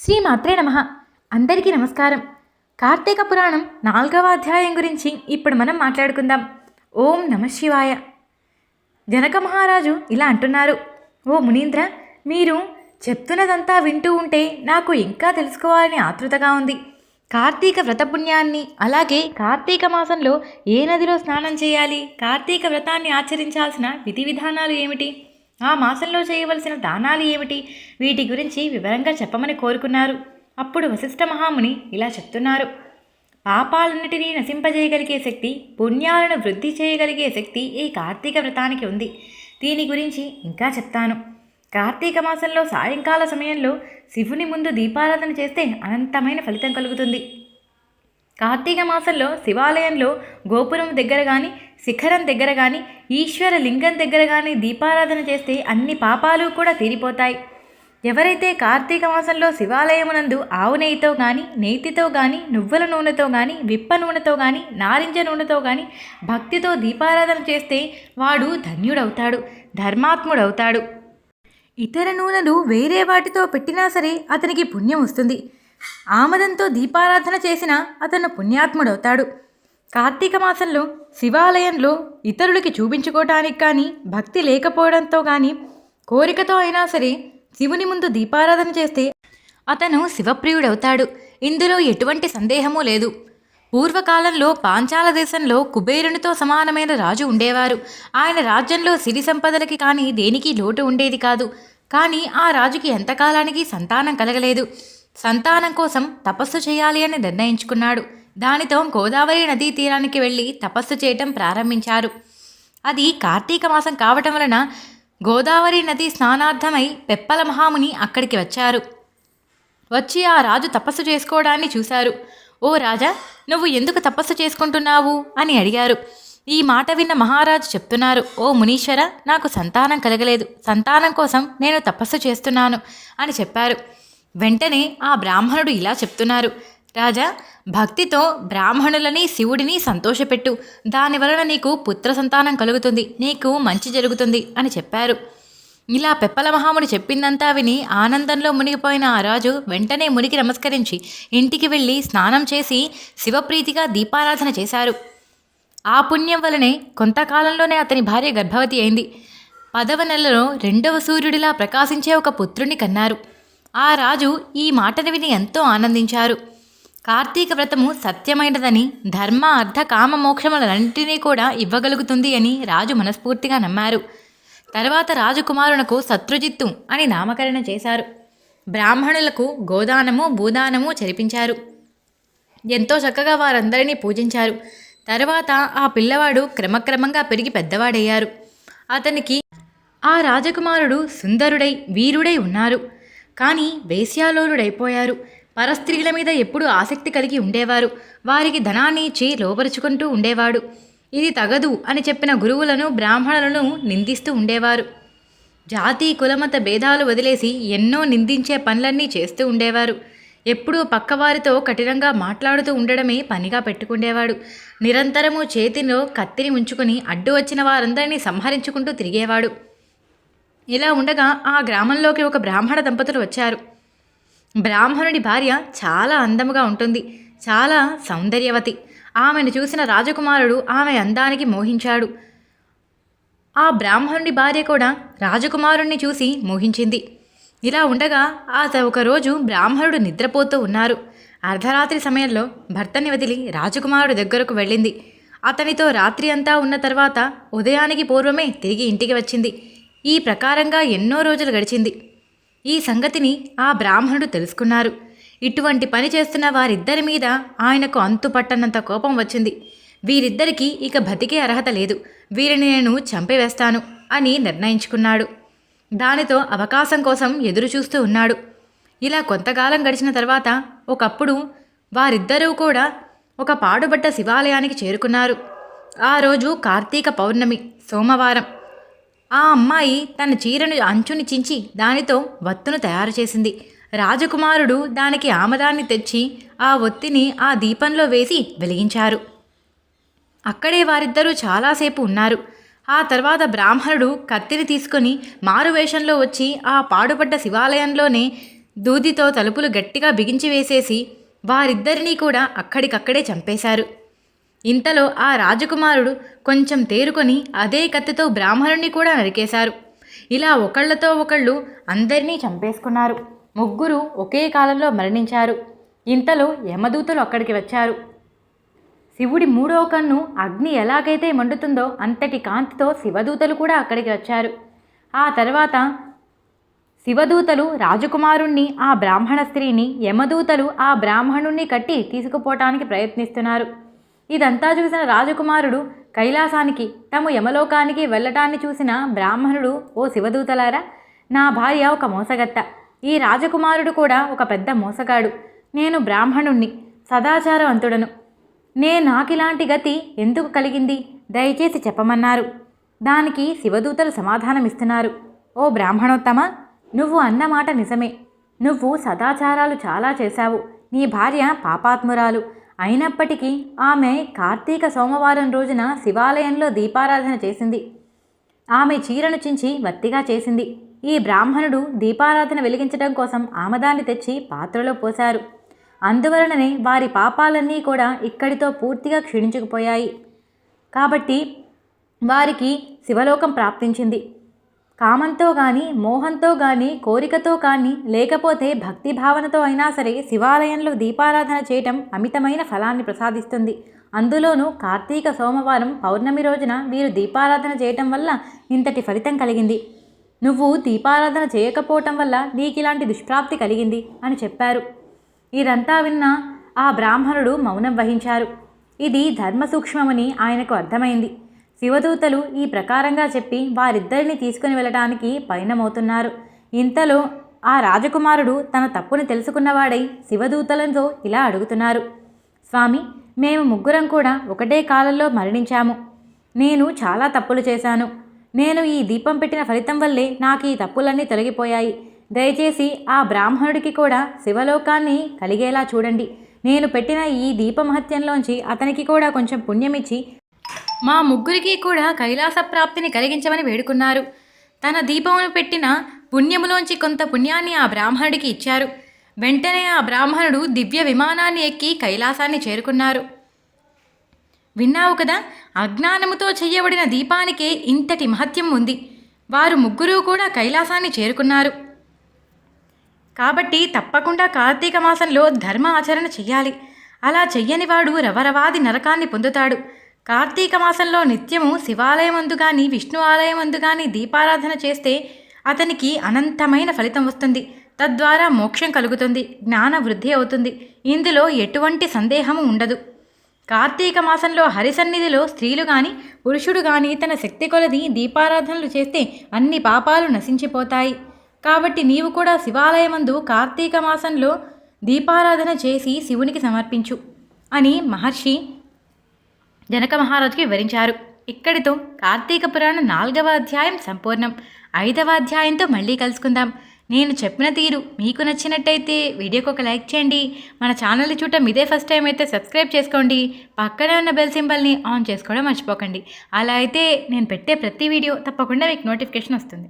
శ్రీమాత్రే నమః. అందరికీ నమస్కారం. కార్తీక పురాణం 4వ అధ్యాయం గురించి ఇప్పుడు మనం మాట్లాడుకుందాం. ఓం నమ శివాయ. జనక మహారాజు ఇలా అంటున్నారు: ఓ మునీంద్ర, మీరు చెప్తున్నదంతా వింటూ ఉంటే నాకు ఇంకా తెలుసుకోవాలని ఆతృతగా ఉంది. కార్తీక వ్రతపుణ్యాన్ని, అలాగే కార్తీక మాసంలో ఏ నదిలో స్నానం చేయాలి, కార్తీక వ్రతాన్ని ఆచరించాల్సిన విధి విధానాలు ఏమిటి, ఆ మాసంలో చేయవలసిన దానాలు ఏమిటి, వీటి గురించి వివరంగా చెప్పమని కోరుకున్నారు. అప్పుడు వశిష్ఠ మహాముని ఇలా చెప్తున్నారు: పాపాలన్నిటినీ నశింపజేయగలిగే శక్తి, పుణ్యాలను వృద్ధి చేయగలిగే శక్తి ఈ కార్తీక వ్రతానికి ఉంది. దీని గురించి ఇంకా చెప్తాను. కార్తీక మాసంలో సాయంకాల సమయంలో శివుని ముందు దీపారాధన చేస్తే అనంతమైన ఫలితం కలుగుతుంది. కార్తీక మాసంలో శివాలయంలో గోపురం దగ్గర కానీ, శిఖరం దగ్గర కానీ, ఈశ్వర లింగం దగ్గర కానీ దీపారాధన చేస్తే అన్ని పాపాలు కూడా తీరిపోతాయి. ఎవరైతే కార్తీక మాసంలో శివాలయమునందు ఆవు నెయ్యితో కానీ, నేతితో కానీ, నువ్వుల నూనెతో కానీ, విప్ప నూనెతో కానీ, నారింజ నూనెతో కానీ భక్తితో దీపారాధన చేస్తే వాడు ధన్యుడవుతాడు, ధర్మాత్ముడవుతాడు. ఇతర నూనెలు వేరే వాటితో పెట్టినా సరే అతనికి పుణ్యం వస్తుంది. ఆమదంతో దీపారాధన చేసినా అతను పుణ్యాత్ముడవుతాడు. కార్తీక మాసంలో శివాలయంలో ఇతరులకి చూపించుకోవటానికి కానీ, భక్తి లేకపోవడంతో కానీ, కోరికతో అయినా సరే శివుని ముందు దీపారాధన చేస్తే అతను శివప్రియుడవుతాడు. ఇందులో ఎటువంటి సందేహమూ లేదు. పూర్వకాలంలో పాంచాల దేశంలో కుబేరునితో సమానమైన రాజు ఉండేవారు. ఆయన రాజ్యంలో సిరి సంపదలకి కానీ దేనికి లోటు ఉండేది కాదు. కానీ ఆ రాజుకి ఎంతకాలానికి సంతానం కలగలేదు. సంతానం కోసం తపస్సు చేయాలి అని నిర్ణయించుకున్నాడు. దానితో గోదావరి నదీ తీరానికి వెళ్ళి తపస్సు చేయటం ప్రారంభించారు. అది కార్తీక మాసం కావటం వలన గోదావరి నది స్నానార్థమై పెప్పల మహాముని అక్కడికి వచ్చారు. వచ్చి ఆ రాజు తపస్సు చేసుకోవడాన్ని చూశారు. ఓ రాజా, నువ్వు ఎందుకు తపస్సు చేసుకుంటున్నావు అని అడిగారు. ఈ మాట విన్న మహారాజు చెప్తున్నారు: ఓ మునీశ్వర, నాకు సంతానం కలగలేదు, సంతానం కోసం నేను తపస్సు చేస్తున్నాను అని చెప్పారు. వెంటనే ఆ బ్రాహ్మణుడు ఇలా చెప్తున్నారు: రాజా, భక్తితో బ్రాహ్మణులని, శివుడిని సంతోషపెట్టు, దానివలన నీకు పుత్ర సంతానం కలుగుతుంది, నీకు మంచి జరుగుతుంది అని చెప్పారు. ఇలా పెప్పల మహాముని చెప్పిందంతా విని ఆనందంలో మునిగిపోయిన ఆ రాజు వెంటనే మునికి నమస్కరించి ఇంటికి వెళ్ళి స్నానం చేసి శివప్రీతిగా దీపారాధన చేశారు. ఆ పుణ్యం వలనే కొంతకాలంలోనే అతని భార్య గర్భవతి అయింది. 10వ నెలలో 2వ సూర్యుడిలా ప్రకాశించే ఒక పుత్రుణ్ణి కన్నారు. ఆ రాజు ఈ మాటను విని ఎంతో ఆనందించారు. కార్తీక వ్రతము సత్యమైనదని, ధర్మ అర్థ కామ మోక్షములన్నింటినీ కూడా ఇవ్వగలుగుతుంది అని రాజు మనస్ఫూర్తిగా నమ్మారు. తర్వాత రాజకుమారునకు శత్రుజిత్తు అని నామకరణం చేశారు. బ్రాహ్మణులకు గోదానము, భూదానము జరిపించారు. ఎంతో చక్కగా వారందరినీ పూజించారు. తర్వాత ఆ పిల్లవాడు క్రమక్రమంగా పెరిగి పెద్దవాడయ్యారు. అతనికి ఆ రాజకుమారుడు సుందరుడై వీరుడై ఉన్నారు. కానీ వేశ్యాలోలుడైపోయారు. పరస్త్రీల మీద ఎప్పుడూ ఆసక్తి కలిగి ఉండేవారు. వారికి ధనాన్ని ఇచ్చి లోపరుచుకుంటూ ఉండేవాడు. ఇది తగదు అని చెప్పిన గురువులను, బ్రాహ్మణులను నిందిస్తూ ఉండేవారు. జాతి కులమత భేదాలు వదిలేసి ఎన్నో నిందించే పనులన్నీ చేస్తూ ఉండేవారు. ఎప్పుడూ పక్కవారితో కఠినంగా మాట్లాడుతూ ఉండడమే పనిగా పెట్టుకుండేవాడు. నిరంతరము చేతిలో కత్తిని ఉంచుకుని అడ్డు వచ్చిన వారందరినీ సంహరించుకుంటూ తిరిగేవాడు. ఇలా ఉండగా ఆ గ్రామంలోకి ఒక బ్రాహ్మణ దంపతులు వచ్చారు. బ్రాహ్మణుడి భార్య చాలా అందముగా ఉంటుంది, చాలా సౌందర్యవతి. ఆమెను చూసిన రాజకుమారుడు ఆమె అందానికి మోహించాడు. ఆ బ్రాహ్మణుడి భార్య కూడా రాజకుమారుణ్ణి చూసి మోహించింది. ఇలా ఉండగా ఒకరోజు బ్రాహ్మణుడు నిద్రపోతూ ఉన్నారు. అర్ధరాత్రి సమయంలో భర్తని వదిలి రాజకుమారుడి దగ్గరకు వెళ్ళింది. అతనితో రాత్రి అంతా ఉన్న తర్వాత ఉదయానికి పూర్వమే తిరిగి ఇంటికి వచ్చింది. ఈ ప్రకారంగా ఎన్నో రోజులు గడిచింది. ఈ సంగతిని ఆ బ్రాహ్మణుడు తెలుసుకున్నారు. ఇటువంటి పని చేస్తున్న వారిద్దరి మీద ఆయనకు అంతుపట్టనంత కోపం వచ్చింది. వీరిద్దరికీ ఇక బతికే అర్హత లేదు, వీరిని నేను చంపివేస్తాను అని నిర్ణయించుకున్నాడు. దానితో అవకాశం కోసం ఎదురు చూస్తూ ఉన్నాడు. ఇలా కొంతకాలం గడిచిన తర్వాత ఒకప్పుడు వారిద్దరూ కూడా ఒక పాడుబడ్డ శివాలయానికి చేరుకున్నారు. ఆ రోజు కార్తీక పౌర్ణమి, సోమవారం. ఆ అమ్మాయి తన చీరను అంచుని చించి దానితో వత్తును తయారు చేసింది. రాజకుమారుడు దానికి ఆమదాన్ని తెచ్చి ఆ ఒత్తిని ఆ దీపంలో వేసి వెలిగించారు. అక్కడే వారిద్దరూ చాలాసేపు ఉన్నారు. ఆ తర్వాత బ్రాహ్మణుడు కత్తిని తీసుకొని మారువేషంలో వచ్చి ఆ పాడుపడ్డ శివాలయంలోనే దూదితో తలుపులు గట్టిగా బిగించి వేసేసి వారిద్దరినీ కూడా అక్కడికక్కడే చంపేశారు. ఇంతలో ఆ రాజకుమారుడు కొంచెం తేరుకొని అదే కత్తితో బ్రాహ్మణుణ్ణి కూడా నరికేశారు. ఇలా ఒకళ్లతో ఒకళ్ళు అందరినీ చంపేసుకున్నారు. ముగ్గురు ఒకే కాలంలో మరణించారు. ఇంతలో యమదూతలు అక్కడికి వచ్చారు. శివుడి మూడో కన్ను అగ్ని ఎలాగైతే మండుతుందో అంతటి కాంతితో శివదూతలు కూడా అక్కడికి వచ్చారు. ఆ తర్వాత శివదూతలు రాజకుమారుణ్ణి, ఆ బ్రాహ్మణ స్త్రీని, యమదూతలు ఆ బ్రాహ్మణుణ్ణి కట్టి తీసుకుపోవటానికి ప్రయత్నిస్తున్నారు. ఇదంతా చూసిన రాజకుమారుడు కైలాసానికి, తమ యమలోకానికి వెళ్ళటాన్ని చూసిన బ్రాహ్మణుడు, ఓ శివదూతలారా, నా భార్య ఒక మోసగత్త, ఈ రాజకుమారుడు కూడా ఒక పెద్ద మోసగాడు. నేను బ్రాహ్మణుణ్ణి, సదాచారవంతుడను. నాకిలాంటి గతి ఎందుకు కలిగింది? దయచేసి చెప్పమన్నారు. దానికి శివదూతలు సమాధానమిస్తున్నారు. ఓ బ్రాహ్మణోత్తమ, నువ్వు అన్నమాట నిజమే. నువ్వు సదాచారాలు చాలా చేశావు. నీ భార్య పాపాత్మురాలు అయినప్పటికీ ఆమె కార్తీక సోమవారం రోజున శివాలయంలో దీపారాధన చేసింది. ఆమె చీరను చించి వత్తిగా చేసింది. ఈ బ్రాహ్మణుడు దీపారాధన వెలిగించడం కోసం ఆమదాన్ని తెచ్చి పాత్రలో పోశారు. అందువలననే వారి పాపాలన్నీ కూడా ఇక్కడితో పూర్తిగా క్షీణించుకుపోయాయి. కాబట్టి వారికి శివలోకం ప్రాప్తించింది. కామంతో కానీ, మోహంతో కానీ, కోరికతో కానీ, లేకపోతే భక్తి భావనతో అయినా సరే శివాలయంలో దీపారాధన చేయటం అమితమైన ఫలాన్ని ప్రసాదిస్తుంది. అందులోనూ కార్తీక సోమవారం పౌర్ణమి రోజున వీరు దీపారాధన చేయటం వల్ల ఇంతటి ఫలితం కలిగింది. నువ్వు దీపారాధన చేయకపోవటం వల్ల నీకిలాంటి దుష్ప్రాప్తి కలిగింది అని చెప్పారు. ఇదంతా విన్న ఆ బ్రాహ్మణుడు మౌనం వహించారు. ఇది ధర్మ సూక్ష్మమని ఆయనకు అర్థమైంది. శివదూతలు ఈ ప్రకారంగా చెప్పి వారిద్దరిని తీసుకుని వెళ్ళడానికి పయనమవుతున్నారు. ఇంతలో ఆ రాజకుమారుడు తన తప్పుని తెలుసుకున్నవాడై శివదూతలతో ఇలా అడుగుతున్నారు. స్వామి, మేము ముగ్గురం కూడా ఒకటే కాలంలో మరణించాము. నేను చాలా తప్పులు చేశాను. నేను ఈ దీపం పెట్టిన ఫలితం వల్లే నాకు ఈ తప్పులన్నీ తొలగిపోయాయి. దయచేసి ఆ బ్రాహ్మణుడికి కూడా శివలోకాన్ని కలిగేలా చూడండి. నేను పెట్టిన ఈ దీపమహత్యంలోంచి అతనికి కూడా కొంచెం పుణ్యమిచ్చి మా ముగ్గురికి కూడా కైలాస ప్రాప్తిని కలిగించమని వేడుకున్నారు. తన దీపమును పెట్టిన పుణ్యములోంచి కొంత పుణ్యాన్ని ఆ బ్రాహ్మణుడికి ఇచ్చారు. వెంటనే ఆ బ్రాహ్మణుడు దివ్య విమానాన్ని ఎక్కి కైలాసాన్ని చేరుకున్నారు. విన్నావు కదా, అజ్ఞానముతో చెయ్యబడిన దీపానికే ఇంతటి మహత్యం ఉంది. వారు ముగ్గురు కూడా కైలాసాన్ని చేరుకున్నారు. కాబట్టి తప్పకుండా కార్తీక మాసంలో ధర్మ ఆచరణ చెయ్యాలి. అలా చెయ్యనివాడు రవరవాది నరకాన్ని పొందుతాడు. కార్తీక మాసంలో నిత్యము శివాలయమందు కానీ, విష్ణు ఆలయమందు కానీ దీపారాధన చేస్తే అతనికి అనంతమైన ఫలితం వస్తుంది. తద్వారా మోక్షం కలుగుతుంది, జ్ఞాన వృద్ధి అవుతుంది. ఇందులో ఎటువంటి సందేహము ఉండదు. కార్తీక మాసంలో హరిసన్నిధిలో స్త్రీలు కానీ, పురుషుడు కానీ తన శక్తి కొలది దీపారాధనలు చేస్తే అన్ని పాపాలు నశించిపోతాయి. కాబట్టి నీవు కూడా శివాలయమందు కార్తీక మాసంలో దీపారాధన చేసి శివునికి సమర్పించు అని మహర్షి జనక మహారాజుకి వివరించారు. ఇక్కడితో కార్తీక పురాణం 4వ అధ్యాయం సంపూర్ణం. 5వ అధ్యాయంతో మళ్ళీ కలుసుకుందాం. నేను చెప్పిన తీరు మీకు నచ్చినట్టయితే వీడియోకి ఒక లైక్ చేయండి. మన ఛానల్ని చూడటం ఇదే ఫస్ట్ టైం అయితే సబ్స్క్రైబ్ చేసుకోండి. పక్కనే ఉన్న బెల్ సింబల్ని ఆన్ చేసుకోవడం మర్చిపోకండి. అలా అయితే నేను పెట్టే ప్రతి వీడియో తప్పకుండా మీకు నోటిఫికేషన్ వస్తుంది.